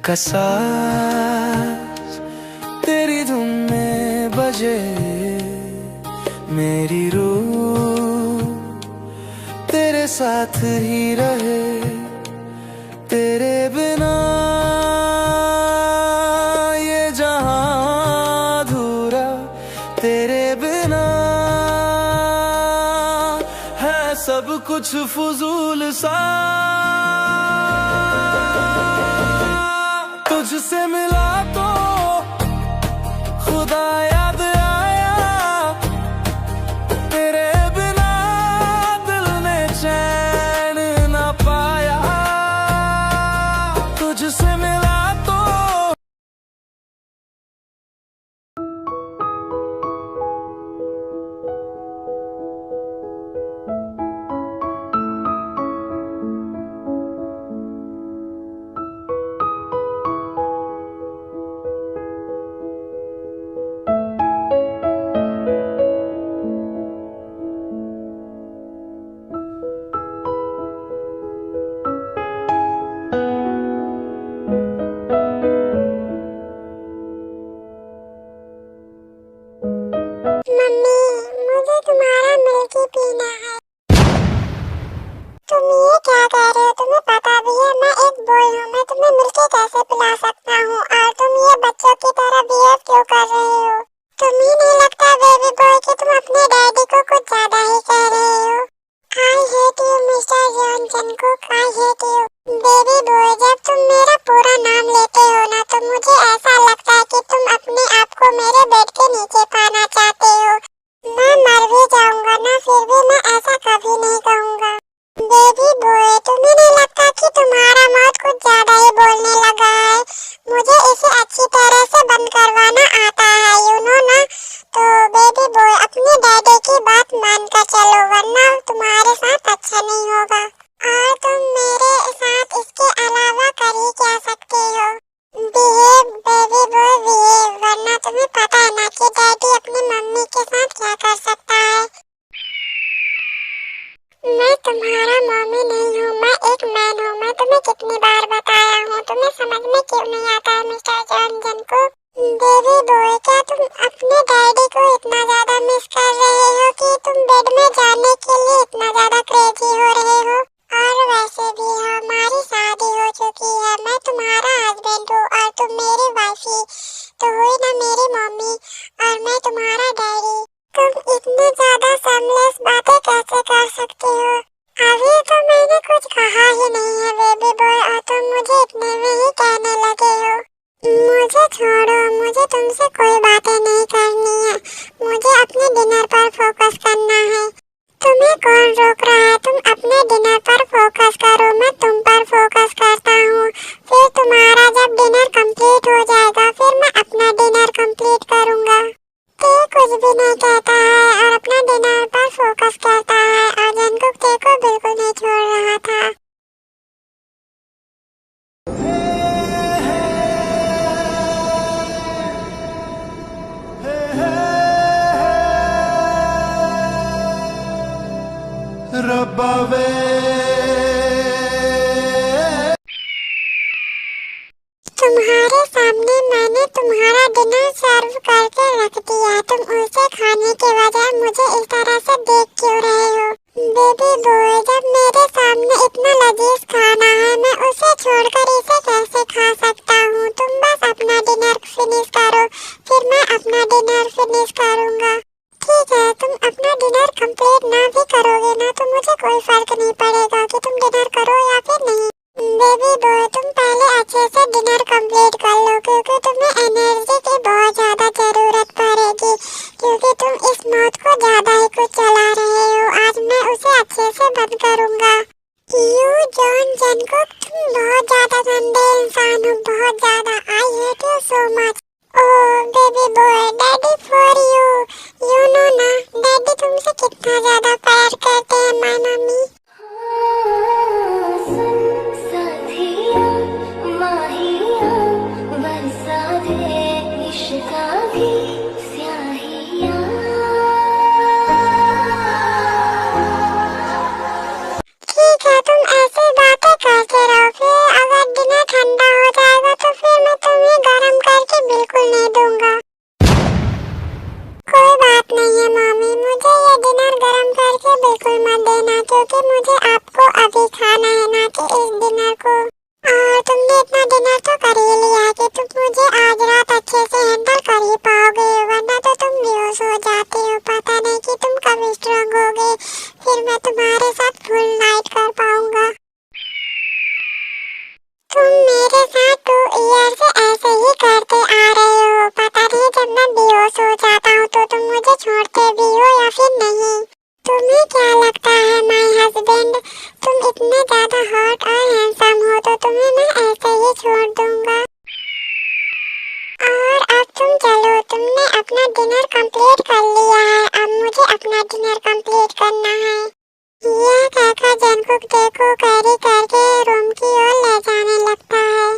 का साज तेरी धुन में बजे, मेरी रूह तेरे साथ ही रहे। तेरे बिना ये जहां अधूरा, तेरे बिना है सब कुछ फुजूल सा। तुझसे मिला तो खुदा याद आया, तेरे बिना दिल ने चैन न पाया। तुझसे मिला तो मम्मी, मुझे तुम्हारा मिल्क ही पीना है। तुम ये क्या कह रहे हो? तुम्हें पता भी है मैं एक बॉय हूँ, मैं तुम्हें मिल्क कैसे पिला सकता हूँ? और तुम ये बच्चों की तरह बिहेव क्यों कर रहे हो? तुम्हें नहीं लगता बेबी बॉय कि तुम अपने डैडी को कुछ ज्यादा ही कह रहे हो? I hate you mister Johnson cook, I hate you। Baby boy, जब तुम मेरा पूरा नाम लेते हो ना तो मुझे ऐसा लगता है कि तुम अपने आप को मेरे बेड के नीचे पाना चाहते हो। मैं मर भी जाऊंगा ना, फिर भी मैं ऐसा कभी नहीं कहूंगा। बेबी बॉय, तुम्हें नहीं लगता कि तुम्हारा माउथ कुछ ज्यादा ही बोलने लगा है? मुझे इसे अच्छी तरह से बंद करवाना आता है, यू नो ना। तो बेबी बॉय, अपने डैडी की बात मान कर चलो, वरना तुम्हारे साथ अच्छा नहीं होगा। और तुम मेरे साथ इसके अलावा कर ही क्या सकते हो? बिहेव बेबी बॉय, बिहेव, वरना तुम्हें पता है ना कि डैडी अपनी मम्मी के साथ क्या कर सकता है। मैं तुम्हारा मम्मी नहीं हूँ, मैं एक मैन हूँ। मैं तुम्हें कितनी बार बताया हूँ, तुम्हें समझ में क्यों नहीं आता है मिस्टर जॉनसन को? बेबी बॉय, क्या तुम अपने डैडी को इतना ज्यादा मिस कर रहे हो कि तुम बेड में जाने के लिए इतना ज्यादा क्रेजी हो रहे हो? और वैसे भी हमारी शादी हो चुकी है, मैं तुम्हारा हस्बैंड हूँ और तुम मेरी वाइफी तो हुई ना, मेरी मम्मी, और मैं तुम्हारा डैडी। तुम इतनी ज्यादा सेमलेस बातें कैसे कर सकते हो? अभी तो मैंने कुछ कहा ही नहीं है बेबी बॉय, और तुम मुझे इतने में ही कहने लगे हो। मुझे छोड़ो, मुझे तुमसे कोई बातें नहीं करनी है। मुझे अपने डिनर पर फोकस करना है। तुम्हें कौन रोक रहा है? तुम अपने डिनर पर फोकस करो, मैं तुम पर फोकस करता हूँ। फिर तुम्हारा जब डिनर कंप्लीट हो जाएगा, फिर मैं अपना डिनर कंप्लीट करूँगा। ते कुछ भी नहीं कहता है और अपना डिनर पर फोकस करता है, और जंकुक ते को बिल्कुल नहीं छोड़ रहा था। रब्बा वे तुम्हारे सामने मैंने तुम्हारा डिनर सर्व करके रख दिया, तुम उसे खाने के बजाय मुझे इस तरह से देख क्यों रहे हो? बेबी बॉय, जब मेरे सामने इतना लजीज खाना है, मैं उसे छोड़कर इसे कैसे खा सकता हूँ? तुम बस अपना डिनर फिनिश करो, फिर मैं अपना डिनर फिनिश करूँगा। ठीक है, तुम अपना डिनर कंप्लीट ना भी करोगे ना तो मुझे कोई फर्क नहीं पड़ेगा कि तुम डिनर करो या फिर नहीं। बेबी बॉय, तुम पहले अच्छे से डिनर कंप्लीट कर लो, क्योंकि तुम्हें एनर्जी की बहुत ज्यादा जरूरत पड़ेगी, क्योंकि तुम इस मौत को ज्यादा ही कुछ चला रहे हो। आज मैं उसे अच्छे से बंद करूँगा। यू जॉन जंकुक, तुम बहुत ज्यादा गंदे इंसान हो, बहुत ज्यादा। I hate you so much. Oh baby boy, daddy for you, you know ना, डैडी तुमसे कितना ज्यादा प्यार करते हैं माय मम्मी। ठीक है, तुम ऐसे बातें करते रहो, फिर अगर डिनर ठंडा हो जाएगा तो क्योंकि मुझे आपको अभी खाना है, ना कि इस डिनर को। और तुमने इतना डिनर तो कर ही लिया है कि तुम मुझे आज रात अच्छे से हैंडल कर ही पाओगे, वरना तो तुम बेहोश हो जाते हो। पता नहीं कि तुम कब स्ट्रांग होगे, फिर मैं तुम्हारे साथ फुल नाइट कर पाऊंगा। तुम मेरे साथ 2 ईयर से ऐसे ही करते आ रहे हो। पता नहीं जब मैं बेहोश हो जाता हूँ तो तुम मुझे छोड़ते भी हो या फिर नहीं। तुम्हें क्या लगता है माय हस्बैंड, तुम इतने ज्यादा हॉट और हैंडसम हो तो तुम्हें मैं ऐसे ही छोड़ दूंगा। और अब तुम चलो, तुमने अपना डिनर कंप्लीट कर लिया है, अब मुझे अपना डिनर कंप्लीट करना है। यह कहकर जंगकुक डे को कैरी करके रूम की ओर ले जाने लगता है।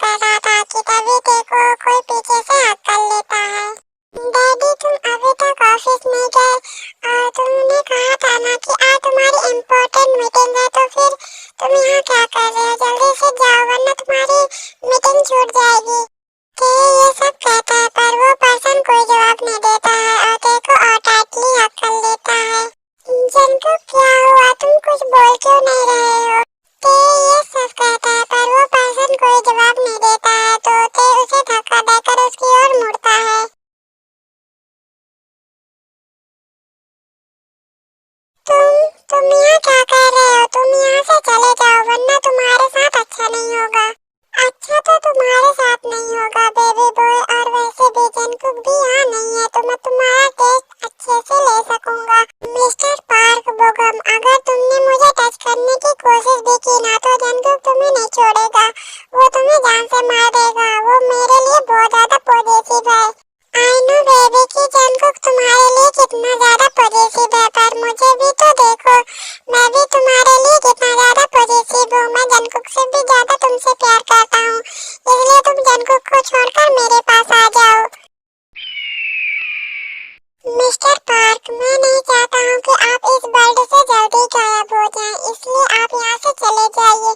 कर रहा था कि तभी देखो कोई पीछे से हक कर लेता है। डैडी तुम अभी तक ऑफिस नहीं गए और तुमने कहा था ना कि आज तुम्हारी इम्पोर्टेंट मीटिंग है, तो फिर तुम यहाँ क्या कर रहे हो? जल्दी से जाओ वरना तुम्हारी मीटिंग छूट जाएगी। ते ये सब कहता है पर वो पर्सन कोई जवाब नहीं देता है और ते को ऑटोमेटिकली हक कर लेता है। जंकुक क्या हुआ, तुम कुछ बोल क्यों नहीं रहे हो? ते ये सब कहता है पर वो पर्सन कोई जवाब नहीं देता है, तो ते उसे धक्का देकर उसकी ओर मुड़ता है। तुम यहाँ क्या कर रहे हो? तुम यहाँ से चले जाओ वरना तुम्हारे साथ अच्छा नहीं होगा। अच्छा तो तुम्हारे साथ नहीं होगा बेबी बॉय, और वैसे भी जंकुक भी यहाँ नहीं है तो मैं तुम्हारा टेस्ट अच्छे से ले सकूंगा। मिस्टर पार्क बोगम, अगर तुमने मुझे टच करने की कोशिश भी की ना तो जंकुक तुम्हें नहीं छोड़ेगा, वो तुम्हें जान से मार देगा। वो मेरे लिए बहुत ज्यादा पॉजिटिव है। आई नो बेबी कि जंकुक तुम्हारे लिए कितना ज्यादा पॉजिटिव है, पर मुझे भी तो देखो, मैं भी तुम्हारे लिए कितना ज्यादा पॉजिटिव हूँ। मैं जंकुक से भी ज्यादा तुमसे प्यार करता हूँ, इसलिए तुम जंकुक को छोड़कर मेरे पास आ जाओ। मिस्टर पार्क, मैं नहीं चाहता हूँ कि आप इस वर्ल्ड से जल्दी गायब हो जाएं, इसलिए आप यहाँ से चले जाइए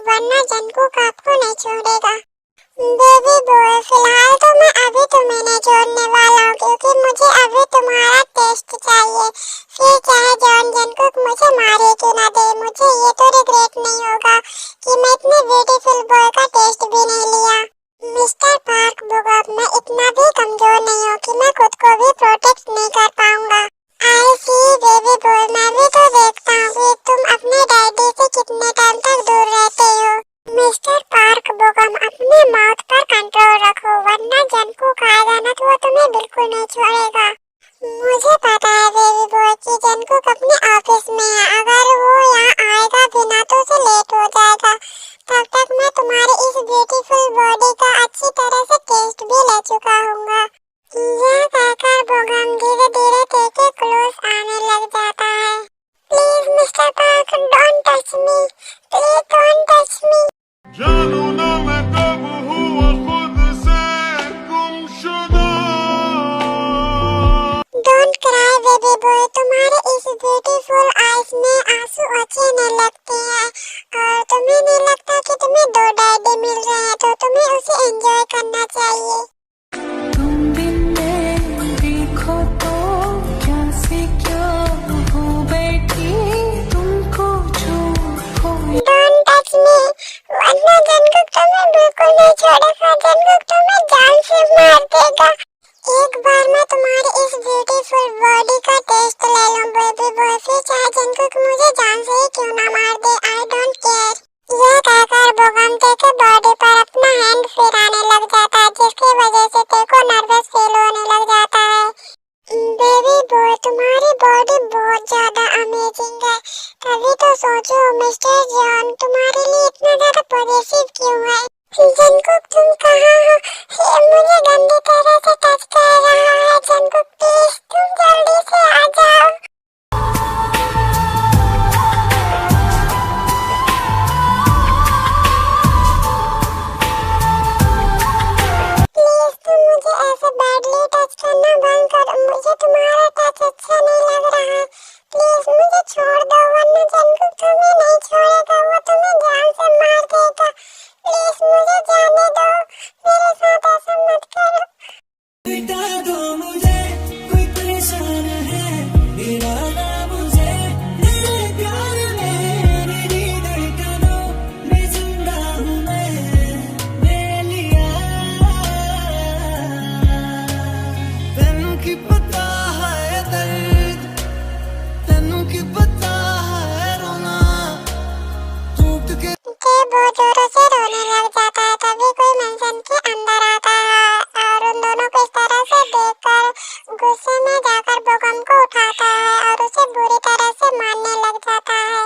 वरना जंकुक आपको नहीं छोड़ेगा। बेबी बॉय, फिलहाल तो मैं अभी तुम्हें नहीं छोड़ने वाला हूँ क्योंकि मुझे अभी तुम्हारा टेस्ट चाहिए। फिर चाहे जॉन जंकुक मुझे मारे क्यों ना दे, मुझे ये तो रिग्रेट नहीं होगा कि मैं इतने ब्यूटीफुल बॉय का टेस्ट भी नहीं लिया। मिस्टर पार्क बुगअप, मैं इतना भी कमजोर नहीं हूँ कि मैं खुद को भी प्रोटेक्ट नहीं कर पाऊंगा। आई सी बेबी बॉय, मैं भी तो देखता हूँ कि तुम अपने डैडी से कितने टाइम तक दूर रहते हो। मिस्टर पार्क बोगम, अपने माउथ पर कंट्रोल रखो वरना जंकुक आएगा ना तो वो तुम्हें बिल्कुल नहीं छोड़ेगा। मुझे पता है बेबी बॉय कि जंकुक अपने ऑफिस में है, अगर वो यहाँ आएगा भी ना तो उसे लेट हो जाएगा। तब तक मैं तुम्हारे इस ब्यूटीफुल बॉडी का अच्छी तरह से टेस्ट भी ले चुका हूँगा। यह कहकर बोगम धीरे धीरे तेरे क्लोज आने लग जाता है। Please mister park, don't touch me, please don't touch me. जानू ना मैं कब हुआ खुद से गुमशुदा। डोंट क्राई बेबी बॉय, तुम्हारे इस ब्यूटीफुल आईज में आंसू अच्छे नहीं लगते हैं और तुम्हें नहीं लगता कि तुम्हें दो डैडी मिल रहे हैं, तो तुम्हें उसे एंजॉय करना चाहिए। तुम बिन मैं देखो तो क्या से क्या हो बैठी तुमको जो हो। डोंट टच मी वरना जंकुक तुम्हें बिल्कुल नहीं छोड़ेगा, जंकुक तुम्हें जान से मार देगा। एक बार मैं तुम्हारी इस ब्यूटीफुल बॉडी का टेस्ट ले लूं बेबी बॉय, फिर चाहे जंकुक मुझे जान से ही क्यों ना मार दे, आई डोंट केयर। यह कहकर बोगम तेरे बॉडी पर अपना हैंड फिराने लग जाता है, जिसकी वजह से तेरे को नर्वस फील होने लग जाता है। बेबी बॉय, तुम्हारी बॉडी बहुत ज्यादा अमेजिंग है, तभी तो सोचो मिस्टर जॉन तुम्हारे लिए इतना ज्यादा पॉजिटिव क्यों है। जंकुक तुम कहाँ हो? ये मुझे गंदी तरह से टच कर रहा है। जंकुक प्लीज तुम जल्दी से आ जाओ। प्लीज तुम मुझे ऐसे बैडली टच करना बंद करो, मुझे तुम्हारा टच अच्छा नहीं लग रहा है। प्लीज मुझे छोड़ दो वरना जंकुक तुम्हें नहीं छोड़ेगा, वो तुम्हें जान से मार देगा। प्लीज मुझे जाने दो, मेरे साथ ऐसा मत करो। बेटा दो मुझे, कोई परेशान है मेरा ना मुझे, मेरे प्यार में मेरी धड़कनों में जिंदा हूँ मैं लिया। तेनू की पता है दर्द, तेनू की पता है रोना, टूट के बहुत जोरों से रोने लग जाता है, तभी कोई मेंशन के अंदर आता है और उन दोनों को इस तरह से देखकर गुस्से में जाकर बोगम को उठाता है और उसे बुरी तरह से मारने लग जाता है।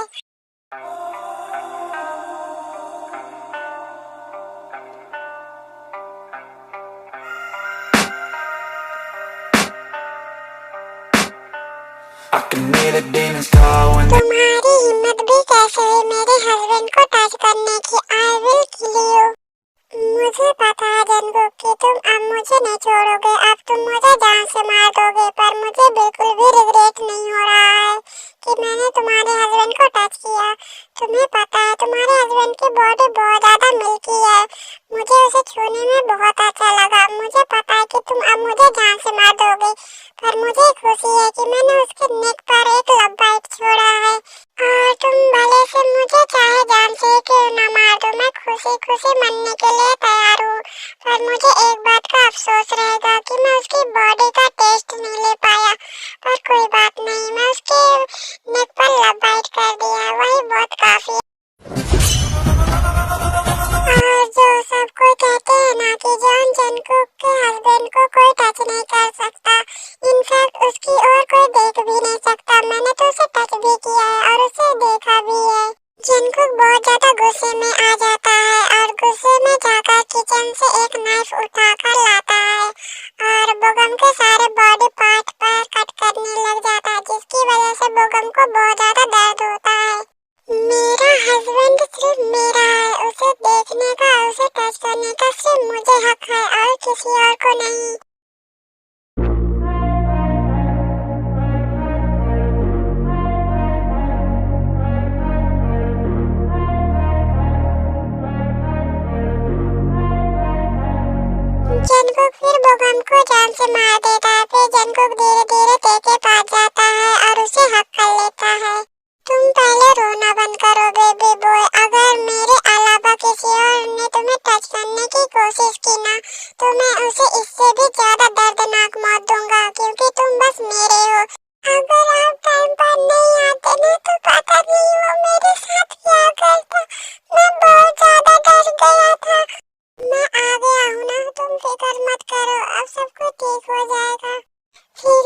I can hear the demons call when तुम्हारी हिम्मत भी कैसे हुई मेरे हस्बैंड को टच करने की? I will kill you. मुझे पता है जंगकुक कि तुम अब मुझे नहीं छोड़ोगे, अब तुम मुझे जान से मार दोगे, पर मुझे बिल्कुल भी रिग्रेट नहीं हो रहा है कि मैंने तुम्हारे हस्बैंड को टच किया। तुम्हें पता है तुम्हारे हस्बैंड की बॉडी बहुत ज्यादा मिल्की है, मुझे उसे छूने में बहुत अच्छा लगा। मुझे पता है कि तुम अब मुझे जान से मार दोगे, पर मुझे खुशी है कि मैंने उसके नेक पर एक लव बाइट छोड़ा है, और तुम भले से मुझे चाहे जान से क्यों ना मार दो, मैं खुशी खुशी मरने के लिए तैयार हूँ। पर मुझे एक बात का अफसोस रहेगा कि मैं उसकी बॉडी का टेस्ट नहीं ले पाया, पर कोई बात नहीं, मैं उसके नेक पर लव बाइट कर दिया, वही बहुत काफी है। और जो सब कोई कहते हैं ना कि जॉन जंगकुक के हस्बैंड को कोई टच नहीं कर सकता, इनफैक्ट उसकी और कोई देख भी नहीं सकता, मैंने तो उसे टच भी किया है और उसे देखा भी है। जंगकुक बहुत ज्यादा गुस्से में आ जाता है और गुस्से में जाकर किचन से एक नाइफ उठाकर लाता है और बोगम के सारे बॉडी पार्ट पर कट करने लग जाता है, जिसकी वजह से बोगम को बहुत ज्यादा दर्द होता है। मेरा हस्बैंड सिर्फ मेरा है, उसे देखने का, उसे टच करने का सिर्फ मुझे हक है और किसी और को नहीं। जंगकुक फिर बोगम को जान से मार देता है, फिर जंगकुक धीरे धीरे ते के पास जाता है और उसे हक कर लेता है। तुम पहले रोना बंद करो बेबी बॉय, अगर मेरे अलावा किसी और ने तुम्हें टच करने की कोशिश की ना, तो मैं उसे इससे भी ज्यादा दर्दनाक मौत दूंगा, क्योंकि तुम बस मेरे हो। अगर आप टाइम पर नहीं आते ना तो पता नहीं वो मेरे साथ क्या करता, मैं बहुत ज्यादा डर गया था। मैं आ गया हूँ ना, तुम फिक्र मत करो, अब सब कुछ ठीक हो जाएगा। फिर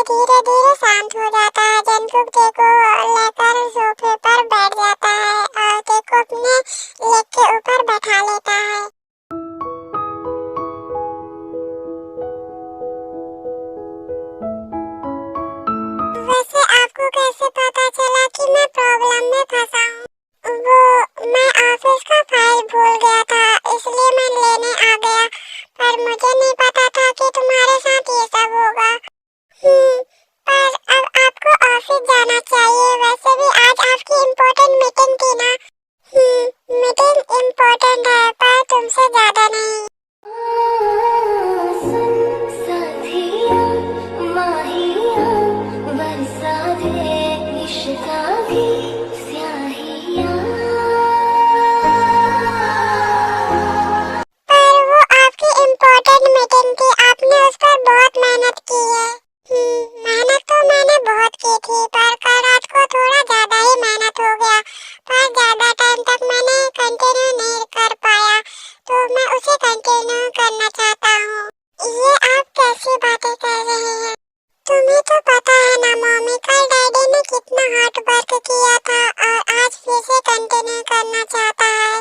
धीरे धीरे शांत हो जाता है। जंगकुक ते को लेकर सोफे पर बैठ जाता है और ते को अपने लेग के ऊपर बैठा लेता है। वैसे आपको कैसे पता चला कि मैं प्रॉब्लम में फंसा हूँ? वो मैं ऑफिस का फाइल भूल गया था, इसलिए मैं लेने आ गया, पर मुझे नहीं पता था कि तुम्हारे साथ ये सब होगा। पर अब आपको ऑफिस जाना चाहिए, वैसे भी आज आपकी इम्पोर्टेंट मीटिंग थी ना। मीटिंग इम्पोर्टेंट है पर तुमसे ज्यादा नहीं। मेहनत तो मैंने बहुत की थी, पर कल रात को थोड़ा ज्यादा ही मेहनत हो गया, पर ज्यादा टाइम तक मैंने कंटिन्यू नहीं कर पाया, तो मैं उसे कंटिन्यू करना चाहता हूँ। ये आप कैसी बातें कर रहे हैं? तुम्हें तो पता है ना मम्मी, कल डैडी ने कितना हार्ड वर्क किया था और आज फिर से कंटिन्यू करना चाहता है।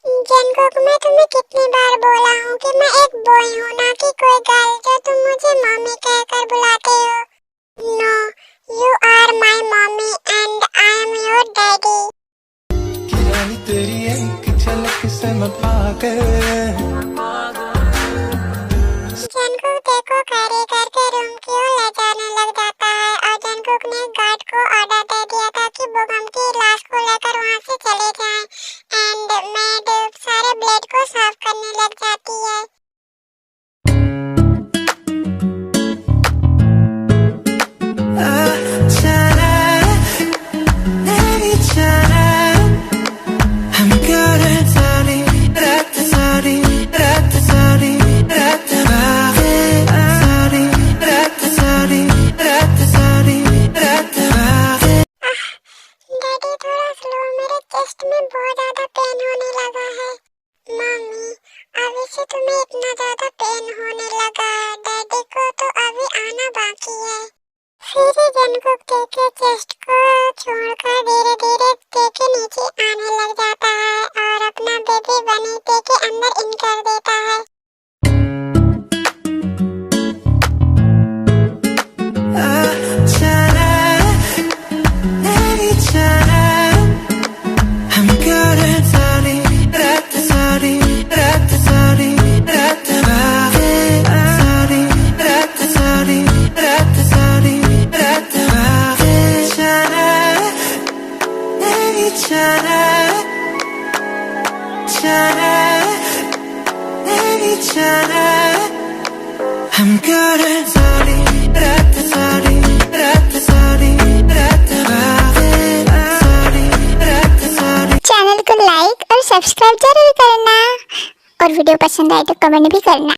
जंगकुक, मैं तुम्हें कितनी बार बोला हूँ कि मैं एक बॉय हूँ, ना कि कोई गर्ल जो तुम मुझे मम्मी कहकर बुलाते हो। No, you are my mummy and I am your daddy. रानी तेरी एक झलक से मैं पागल। जंगकुक ते को कैरी करके रूम की ओर ले जाने लग जाता है और जंगकुक ने गार्ड को ऑर्डर दे दिया था कि बोगम की लाश को लेकर वहाँ से चले जाएं, एंड मेड सारे ब्लेड को साफ करने लग जाती है। चेस्ट में बहुत ज्यादा पेन होने लगा है। मम्मी, अभी से तुम्हें इतना ज्यादा पेन होने लगा है, डैडी को तो अभी आना बाकी है। फिर जंगकुक ते के चेस्ट को छोड़कर धीरे धीरे ते के नीचे आने लग जाता है और अपना बेबी बनी ते के अंदर इन कर देता है। I'm good at sorry, each other. I'm good at sorry, rat sorry, rat sorry, rat sorry. Channel को लाइक और सब्सक्राइब जरूर करना और वीडियो पसंद आए तो कमेंट भी करना।